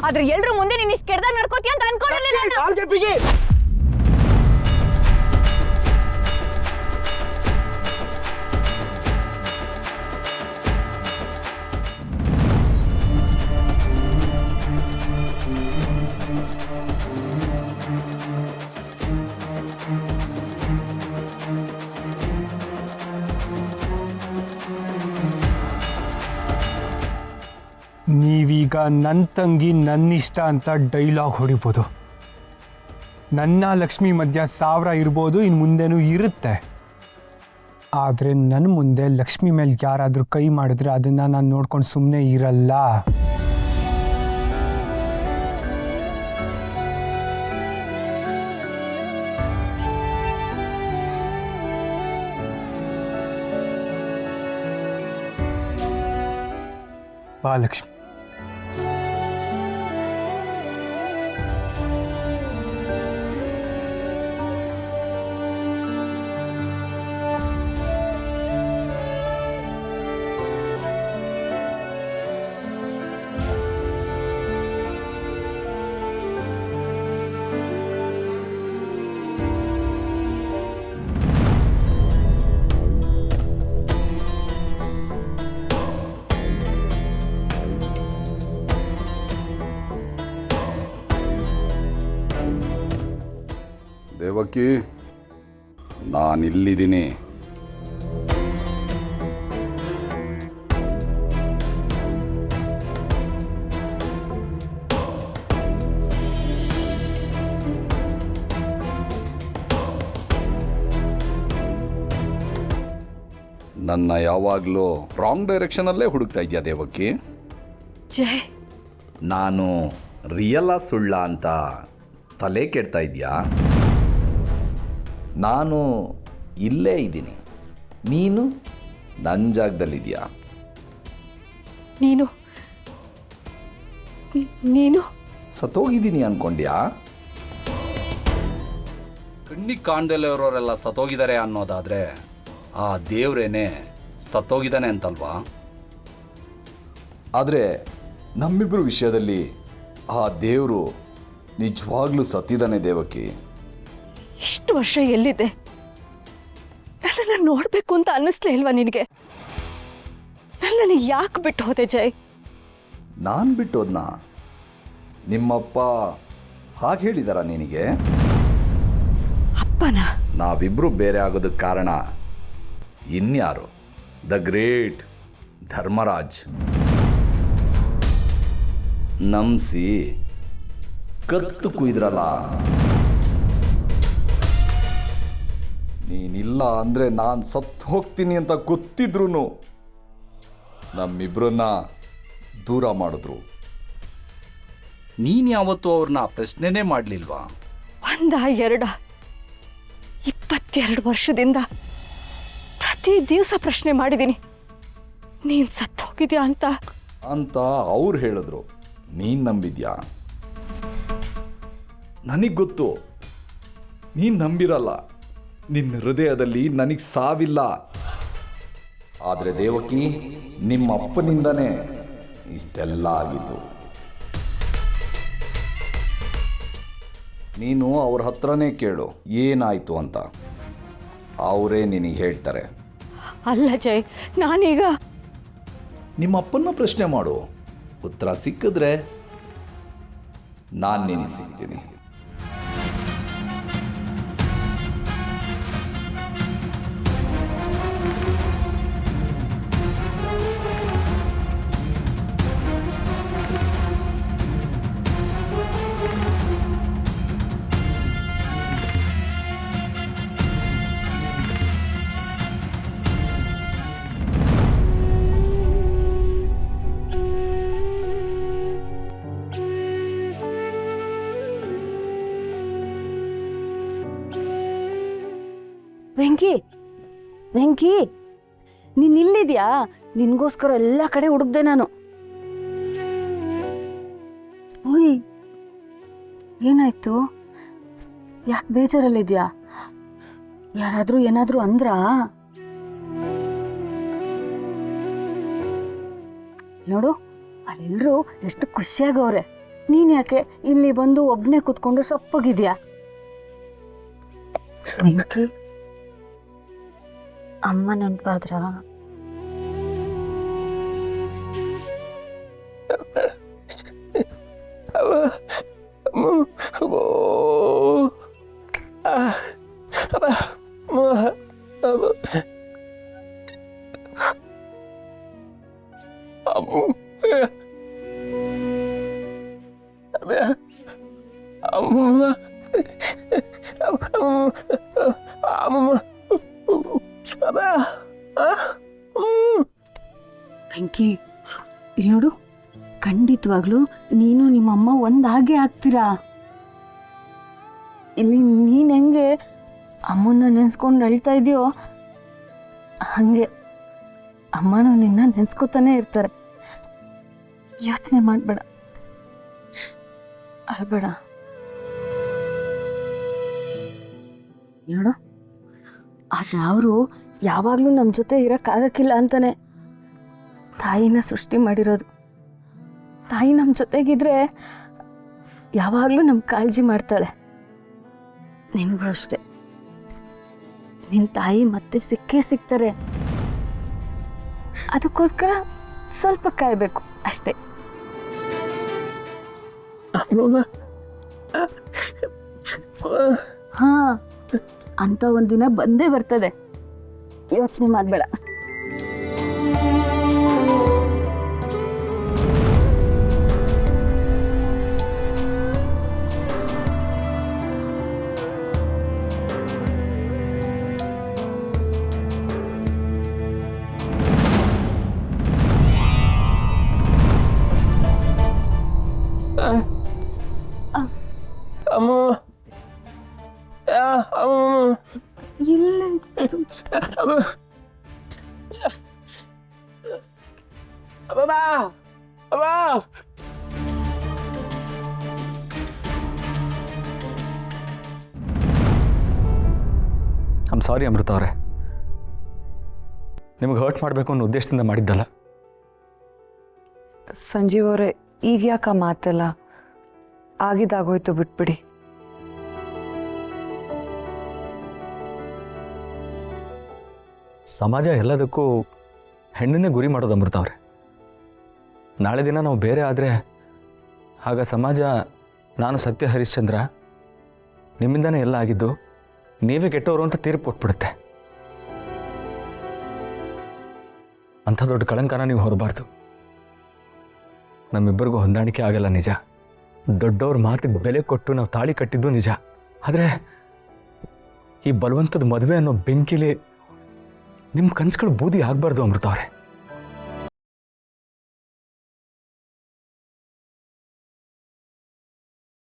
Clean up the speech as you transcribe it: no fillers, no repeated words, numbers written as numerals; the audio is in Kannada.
ಆದ್ರೆ ಎಲ್ರು ಮುಂದೆ ನೀನ್ ಇಷ್ಟು ಕೆಡ್ದಾಗ ನಡ್ಕೋತೀಯ ಅಂತ ಅನ್ಕೊಂಡಿರ್ಲಿಲ್ಲ ನಾನು. ನೀವೀಗ ನನ್ನ ತಂಗಿ ನನ್ನಿಷ್ಟ ಅಂತ ಡೈಲಾಗ್ ಹೊಡಿಬೋದು. ನನ್ನ ಲಕ್ಷ್ಮಿ ಮಧ್ಯ 1000 ಇರ್ಬೋದು, ಇನ್ನು ಮುಂದೆನೂ ಇರುತ್ತೆ. ಆದರೆ ನನ್ನ ಮುಂದೆ ಲಕ್ಷ್ಮಿ ಮೇಲೆ ಯಾರಾದರೂ ಕೈ ಮಾಡಿದ್ರೆ ಅದನ್ನು ನಾನು ನೋಡ್ಕೊಂಡು ಸುಮ್ಮನೆ ಇರಲ್ಲ. ಬಾ ಲಕ್ಷ್ಮಿ. ದೇವಕಿ, ನಾನಿಲ್ಲಿದ್ದೀನಿ. ನನ್ನ ಯಾವಾಗಲೂ ರಾಂಗ್ ಡೈರೆಕ್ಷನಲ್ಲೇ ಹುಡುಕ್ತಾ ಇದೆಯಾ ದೇವಕಿ? ಜೈ, ನಾನು ರಿಯಲ್ಲ ಸುಳ್ಳ ಅಂತ ತಲೆ ಕೆಡ್ತಾ ಇದೆಯಾ? ನಾನು ಇಲ್ಲೇ ಇದ್ದೀನಿ, ನೀನು ನನ್ನ ಜಾಗದಲ್ಲಿದೆಯಾ? ನೀನು ಸತ್ತೋಗಿದ್ದೀನಿ ಅನ್ಕೊಂಡ್ಯಾ? ಕಣ್ಣಿಗೆ ಕಾಣ್ದಲ್ಲೇ ಇರೋರೆಲ್ಲ ಸತ್ತೋಗಿದ್ದಾರೆ ಅನ್ನೋದಾದರೆ ಆ ದೇವ್ರೇನೆ ಸತ್ತೋಗಿದ್ದಾನೆ ಅಂತಲ್ವಾ? ಆದರೆ ನಮ್ಮಿಬ್ಬರ ವಿಷಯದಲ್ಲಿ ಆ ದೇವರು ನಿಜವಾಗ್ಲೂ ಸತ್ತಿದ್ದಾನೆ ದೇವಕಿ. ಇಷ್ಟು ವರ್ಷ ಎಲ್ಲಿದೆ? ನನ್ನನ್ನು ನೋಡಬೇಕು ಅಂತ ಅನ್ನಿಸ್ಲೇ ಇಲ್ವಾ ನಿನಗೆ? ನನ್ನನ್ನು ಯಾಕೆ ಬಿಟ್ಟು ಹೋದೆ ಜೈ? ನಾನು ಬಿಟ್ಟೋದ್ನಾ? ನಿಮ್ಮಪ್ಪ ಹಾಗೆ ಹೇಳಿದಾರ ನಿನಗೆ? ಅಪ್ಪನ? ನಾವಿಬ್ಬರು ಬೇರೆ ಆಗೋದಕ್ಕೆ ಕಾರಣ ಇನ್ಯಾರು? The great Dharmaraj. ನಂಬಿಸಿ ಕತ್ತು ಕುಯ್ದ್ರಲ್ಲ. ನೀನಿಲ್ಲ ಅಂದರೆ ನಾನು ಸತ್ತು ಹೋಗ್ತೀನಿ ಅಂತ ಗೊತ್ತಿದ್ರು ನಮ್ಮಿಬ್ಬರನ್ನ ದೂರ ಮಾಡಿದ್ರು. ನೀನು ಯಾವತ್ತೂ ಅವ್ರನ್ನ ಪ್ರಶ್ನೆನೇ ಮಾಡಲಿಲ್ವಾ? 1, 2, 22 ವರ್ಷದಿಂದ ಪ್ರತಿ ದಿವಸ ಪ್ರಶ್ನೆ ಮಾಡಿದ್ದೀನಿ, ನೀನು ಸತ್ತು ಹೋಗಿದ್ಯಾ ಅಂತ ಅವ್ರು ಹೇಳಿದ್ರು. ನೀನು ನಂಬಿದ್ಯಾ? ನನಗೆ ಗೊತ್ತು ನೀನು ನಂಬಿರಲ್ಲ. ನಿನ್ನ ಹೃದಯದಲ್ಲಿ ನನಗೆ ಸಾವಿಲ್ಲ. ಆದರೆ ದೇವಕಿ, ನಿಮ್ಮ ಅಪ್ಪನಿಂದನೇ ಇಷ್ಟೆಲ್ಲ ಆಗಿದ್ದು. ನೀನು ಅವ್ರ ಹತ್ರನೇ ಕೇಳು ಏನಾಯಿತು ಅಂತ, ಅವರೇ ನಿನಗೆ ಹೇಳ್ತಾರೆ. ಅಲ್ಲ ಜೈ, ನಾನೀಗ ನಿಮ್ಮ ಅಪ್ಪನ್ನ ಪ್ರಶ್ನೆ ಮಾಡು. ಉತ್ತರ ಸಿಕ್ಕಿದ್ರೆ ನಾನು ನಿನಗೆ ಸಿಗ್ತೀನಿ. ವೆಂಕಿ, ವೆಂಕಿ, ನೀನ್ ಇಲ್ಲಿದ್ಯಾ? ನಿನ್ಗೋಸ್ಕರ ಎಲ್ಲ ಕಡೆ ಹುಡುಕ್ದೆ ನಾನು. ಓಯ್, ಏನಾಯ್ತು? ಯಾಕೆ ಬೇಜಾರಲ್ಲಿದ್ಯಾ? ಯಾರಾದ್ರೂ ಏನಾದ್ರೂ ಅಂದ್ರಾ? ನೋಡು, ಅಲ್ಲೆಲ್ಲರೂ ಎಷ್ಟು ಖುಷಿಯಾಗವ್ರೆ. ನೀನು ಯಾಕೆ ಇಲ್ಲಿ ಬಂದು ಒಬ್ಬನೇ ಕೂತ್ಕೊಂಡು ಸಪ್ಪಗಿದ್ಯಾ? ವೆಂಕಿ, ಅಮ್ಮ ನೆನ್ಪಾದ್ರ? ವೆಂಕಿ, ಇಲ್ಲಿ ನೋಡು, ಖಂಡಿತವಾಗ್ಲೂ ನೀನು ನಿಮ್ಮಮ್ಮ ಒಂದಾಗೆ ಆಗ್ತೀರಾ. ಇಲ್ಲಿ ನೀನು ಹೆಂಗೆ ಅಮ್ಮನ್ನ ನೆನ್ಸ್ಕೊಂಡು ಅಳ್ತಾ ಇದೆಯೋ ಹಾಗೆ ಅಮ್ಮನೂ ನಿನ್ನ ನೆನ್ಸ್ಕೊತಾನೆ ಇರ್ತಾರೆ. ಯೋಚನೆ ಮಾಡಬೇಡ, ಅಳ್ಬೇಡ. ನೋಡು, ಅದ್ಯಾವರು ಯಾವಾಗಲೂ ನಮ್ಮ ಜೊತೆ ಇರೋಕ್ಕಾಗಕ್ಕಿಲ್ಲ ಅಂತಾನೆ ತಾಯಿನ ಸೃಷ್ಟಿ ಮಾಡಿರೋದು. ತಾಯಿ ನಮ್ಮ ಜೊತೆಗಿದ್ರೆ ಯಾವಾಗಲೂ ನಮ್ಮ ಕಾಳಜಿ ಮಾಡ್ತಾಳೆ. ನಿನಗೂ ಅಷ್ಟೆ, ನಿನ್ನ ತಾಯಿ ಮತ್ತೆ ಸಿಕ್ಕೇ ಸಿಗ್ತಾರೆ. ಅದಕ್ಕೋಸ್ಕರ ಸ್ವಲ್ಪ ಕಾಯಬೇಕು ಅಷ್ಟೇ. ಹಾ, ಅಂತ ಒಂದಿನ ಬಂದೇ ಬರ್ತದೆ, ಯೋಚನೆ ಮಾಡಬೇಡ. ಇಲ್ಲ, ಐಮ್ ಸಾರಿ ಅಮೃತ ಅವರೇ, ನಿಮಗೆ ಹರ್ಟ್ ಮಾಡಬೇಕು ಅನ್ನೋ ಉದ್ದೇಶದಿಂದ ಮಾಡಿದ್ದಲ್ಲ. ಸಂಜೀವ್ ಅವರೇ, ಈಗ ಯಾಕೆ ಆ ಮಾತೆಲ್ಲ? ಆಗಿದ್ದಾಗೋಯ್ತು, ಬಿಟ್ಬಿಡಿ. ಸಮಾಜ ಎಲ್ಲದಕ್ಕೂ ಹೆಣ್ಣನ್ನೇ ಗುರಿ ಮಾಡೋದು ಅಮೃತ ಅವರೇ. ನಾಳೆ ದಿನ ನಾವು ಬೇರೆ ಆದರೆ ಆಗ ಸಮಾಜ ನಾನು ಸತ್ಯ ಹರಿಶ್ಚಂದ್ರ, ನಿಮ್ಮಿಂದನೇ ಎಲ್ಲ ಆಗಿದ್ದು, ನೀವೇ ಕೆಟ್ಟವರು ಅಂತ ತೀರ್ಪು ಕೊಟ್ಬಿಡುತ್ತೆ. ಅಂಥ ದೊಡ್ಡ ಕಳಂಕನ ನೀವು ಹೊರಬಾರ್ದು. ನಮ್ಮಿಬ್ಬರಿಗೂ ಹೊಂದಾಣಿಕೆ ಆಗಲ್ಲ ನಿಜ. ದೊಡ್ಡವ್ರ ಮಾತಿಗೆ ಬೆಲೆ ಕೊಟ್ಟು ನಾವು ತಾಳಿ ಕಟ್ಟಿದ್ದು ನಿಜ. ಆದರೆ ಈ ಬಲವಂತದ ಮದುವೆ ಅನ್ನೋ ಬೆಂಕಿಲಿ ನಿಮ್ಮ ಕನಸುಗಳು ಬೂದಿ ಆಗಬಾರ್ದು ಅಮೃತ ಅವರೇ.